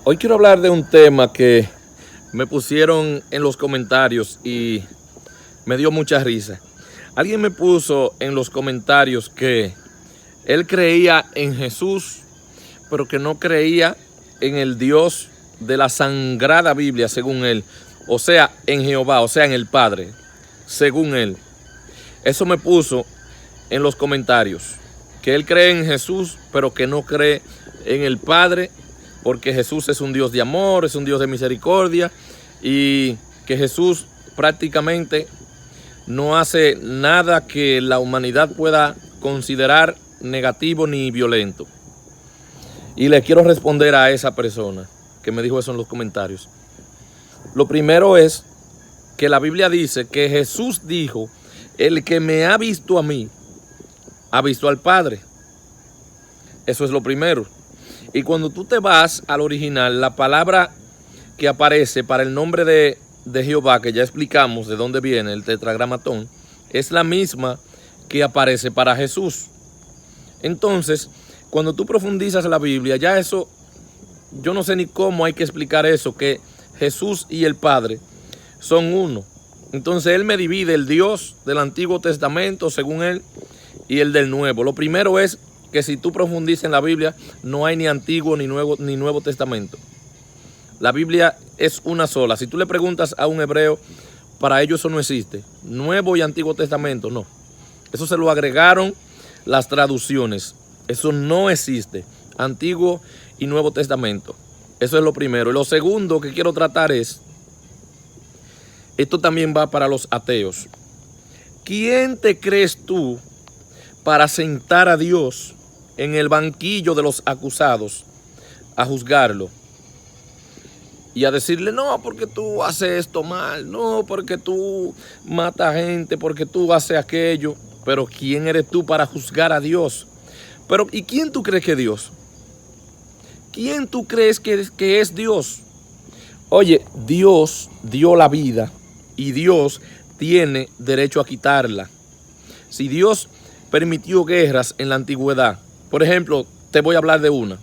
Hoy quiero hablar de un tema que me pusieron en los comentarios y me dio mucha risa. Alguien me puso en los comentarios que él creía en Jesús, pero que no creía en el Dios de la Sagrada Biblia, según él. O sea, en Jehová, o sea, en el Padre, según él. Eso me puso en los comentarios, que él cree en Jesús, pero que no cree en el Padre, porque Jesús es un Dios de amor, es un Dios de misericordia, y que Jesús prácticamente no hace nada que la humanidad pueda considerar negativo ni violento. Y le quiero responder a esa persona que me dijo eso en los comentarios. Lo primero es que la Biblia dice que Jesús dijo: el que me ha visto a mí, ha visto al Padre. Eso es lo primero. Y cuando tú te vas al original, la palabra que aparece para el nombre de Jehová, que ya explicamos de dónde viene el tetragramatón, es la misma que aparece para Jesús. Entonces, cuando tú profundizas la Biblia, ya eso, yo no sé ni cómo hay que explicar eso, que Jesús y el Padre son uno. Entonces él me divide el Dios del Antiguo Testamento, según él, y el del Nuevo. Lo primero es que si tú profundizas en la Biblia, no hay ni Antiguo ni Nuevo Testamento. La Biblia es una sola. Si tú le preguntas a un hebreo, para ellos eso no existe. Nuevo y Antiguo Testamento, no. Eso se lo agregaron las traducciones. Eso no existe. Antiguo y Nuevo Testamento. Eso es lo primero. Y lo segundo que quiero tratar es, esto también va para los ateos. ¿Quién te crees tú para sentar a Dios en el banquillo de los acusados a juzgarlo y a decirle: no, porque tú haces esto mal, no, porque tú matas gente, porque tú haces aquello? Pero ¿quién eres tú para juzgar a Dios? Pero ¿y quién tú crees que es Dios? ¿Quién tú crees que es Dios? Oye, Dios dio la vida y Dios tiene derecho a quitarla. Si Dios permitió guerras en la antigüedad, por ejemplo, te voy a hablar de una.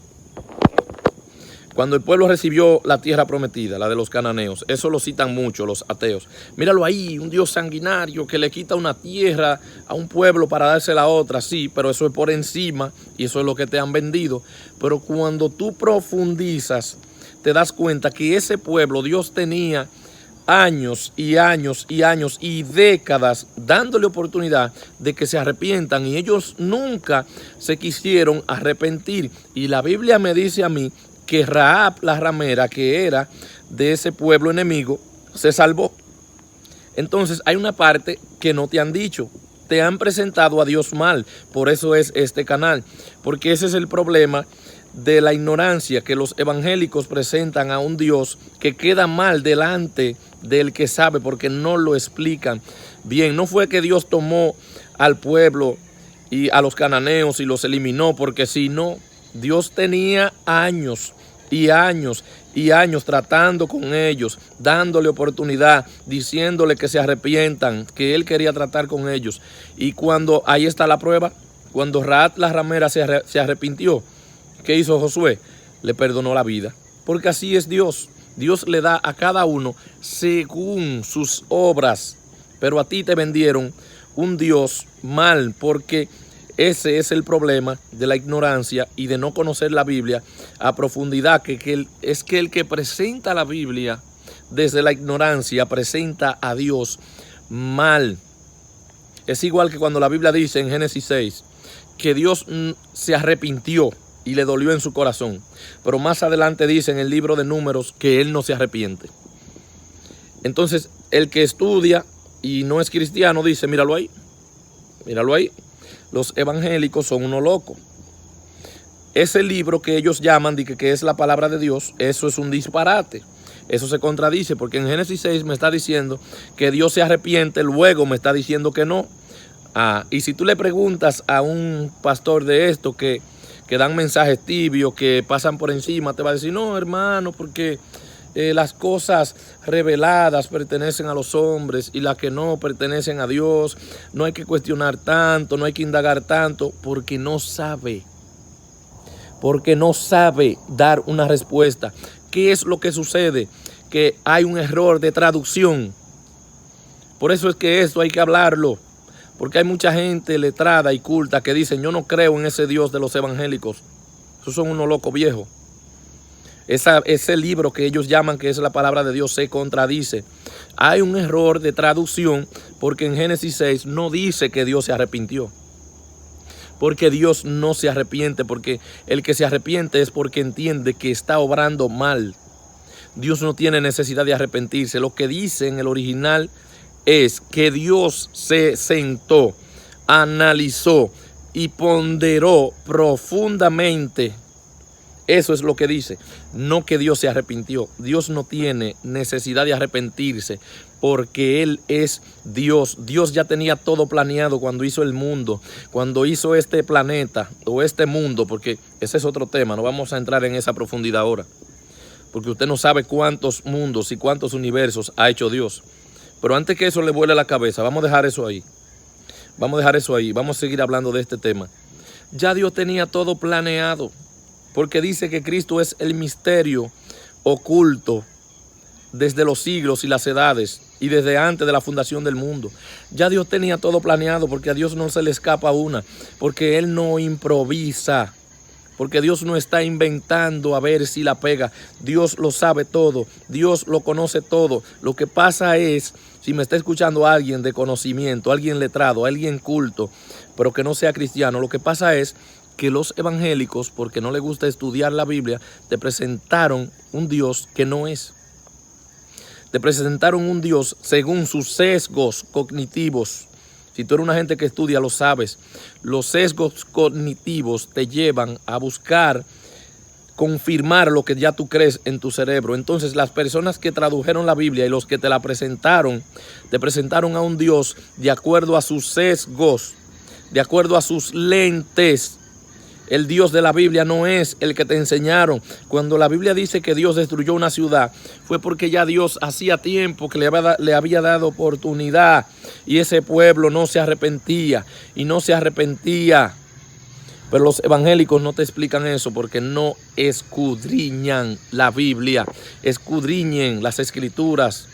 Cuando el pueblo recibió la tierra prometida, la de los cananeos, eso lo citan mucho los ateos. Míralo ahí, un Dios sanguinario que le quita una tierra a un pueblo para dársela a otra. Sí, pero eso es por encima y eso es lo que te han vendido. Pero cuando tú profundizas, te das cuenta que ese pueblo, Dios tenía años y años y años y décadas dándole oportunidad de que se arrepientan, y ellos nunca se quisieron arrepentir. Y la Biblia me dice a mí que Rahab, la ramera, que era de ese pueblo enemigo, se salvó. Entonces hay una parte que no te han dicho. Te han presentado a Dios mal. Por eso es este canal, porque ese es el problema de la ignorancia, que los evangélicos presentan a un Dios que queda mal delante del que sabe, porque no lo explican bien. No fue que Dios tomó al pueblo y a los cananeos y los eliminó porque sí, no. Dios tenía años y años y años tratando con ellos, dándole oportunidad, diciéndole que se arrepientan, que él quería tratar con ellos. Y cuando, ahí está la prueba, cuando Rahab la ramera se arrepintió, ¿qué hizo Josué? Le perdonó la vida, porque así es Dios. Dios le da a cada uno según sus obras, pero a ti te vendieron un Dios mal, porque ese es el problema de la ignorancia y de no conocer la Biblia a profundidad, que el que presenta la Biblia desde la ignorancia presenta a Dios mal. Es igual que cuando la Biblia dice en Génesis 6 que Dios se arrepintió y le dolió en su corazón, pero más adelante dice en el libro de Números que él no se arrepiente. Entonces el que estudia y no es cristiano dice: míralo ahí, míralo ahí. Los evangélicos son unos locos. Ese libro que ellos llaman de que es la palabra de Dios, eso es un disparate. Eso se contradice, porque en Génesis 6 me está diciendo que Dios se arrepiente, luego me está diciendo que no. Y si tú le preguntas a un pastor de esto que dan mensajes tibios, que pasan por encima, te va a decir: no, hermano, porque las cosas reveladas pertenecen a los hombres y las que no pertenecen a Dios. No hay que cuestionar tanto, no hay que indagar tanto, porque no sabe dar una respuesta. ¿Qué es lo que sucede? Que hay un error de traducción. Por eso es que esto hay que hablarlo. Porque hay mucha gente letrada y culta que dicen, yo no creo en ese Dios de los evangélicos. Esos son unos locos viejos. Ese libro que ellos llaman que es la palabra de Dios se contradice. Hay un error de traducción porque en Génesis 6 no dice que Dios se arrepintió. Porque Dios no se arrepiente, porque el que se arrepiente es porque entiende que está obrando mal. Dios no tiene necesidad de arrepentirse. Lo que dice en el original es que Dios se sentó, analizó y ponderó profundamente. Eso es lo que dice, no que Dios se arrepintió. Dios no tiene necesidad de arrepentirse porque Él es Dios. Dios ya tenía todo planeado cuando hizo el mundo, cuando hizo este planeta o este mundo, porque ese es otro tema, no vamos a entrar en esa profundidad ahora, porque usted no sabe cuántos mundos y cuántos universos ha hecho Dios. Pero antes que eso le vuele la cabeza, vamos a dejar eso ahí. Vamos a seguir hablando de este tema. Ya Dios tenía todo planeado. Porque dice que Cristo es el misterio oculto desde los siglos y las edades y desde antes de la fundación del mundo. Ya Dios tenía todo planeado porque a Dios no se le escapa una, porque Él no improvisa, porque Dios no está inventando a ver si la pega. Dios lo sabe todo, Dios lo conoce todo. Lo que pasa es, si me está escuchando alguien de conocimiento, alguien letrado, alguien culto, pero que no sea cristiano, lo que pasa es que los evangélicos, porque no les gusta estudiar la Biblia, te presentaron un Dios que no es. Te presentaron un Dios según sus sesgos cognitivos. Si tú eres una gente que estudia, lo sabes. Los sesgos cognitivos te llevan a buscar confirmar lo que ya tú crees en tu cerebro. Entonces, las personas que tradujeron la Biblia y los que te la presentaron, te presentaron a un Dios de acuerdo a sus sesgos, de acuerdo a sus lentes. El Dios de la Biblia no es el que te enseñaron. Cuando la Biblia dice que Dios destruyó una ciudad, fue porque ya Dios hacía tiempo que le había dado oportunidad y ese pueblo no se arrepentía y no se arrepentía. Pero los evangélicos no te explican eso porque no escudriñan la Biblia, escudriñen las Escrituras.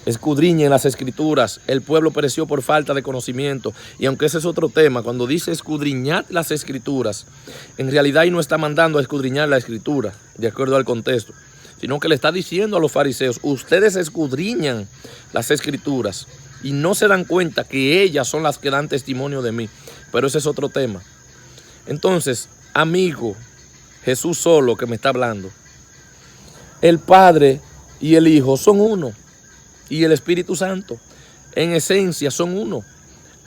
Escudriñen las Escrituras. El pueblo pereció por falta de conocimiento. Y aunque ese es otro tema, cuando dice escudriñad las Escrituras, en realidad ahí no está mandando a escudriñar la Escritura, de acuerdo al contexto, sino que le está diciendo a los fariseos, ustedes escudriñan las Escrituras y no se dan cuenta que ellas son las que dan testimonio de mí. Pero ese es otro tema. Entonces, amigo, Jesús solo que me está hablando, el Padre y el Hijo son uno. Y el Espíritu Santo, en esencia, son uno,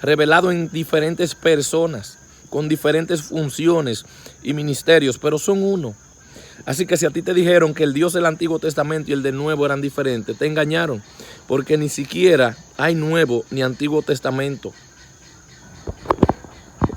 revelado en diferentes personas, con diferentes funciones y ministerios, pero son uno. Así que si a ti te dijeron que el Dios del Antiguo Testamento y el del Nuevo eran diferentes, te engañaron, porque ni siquiera hay Nuevo ni Antiguo Testamento.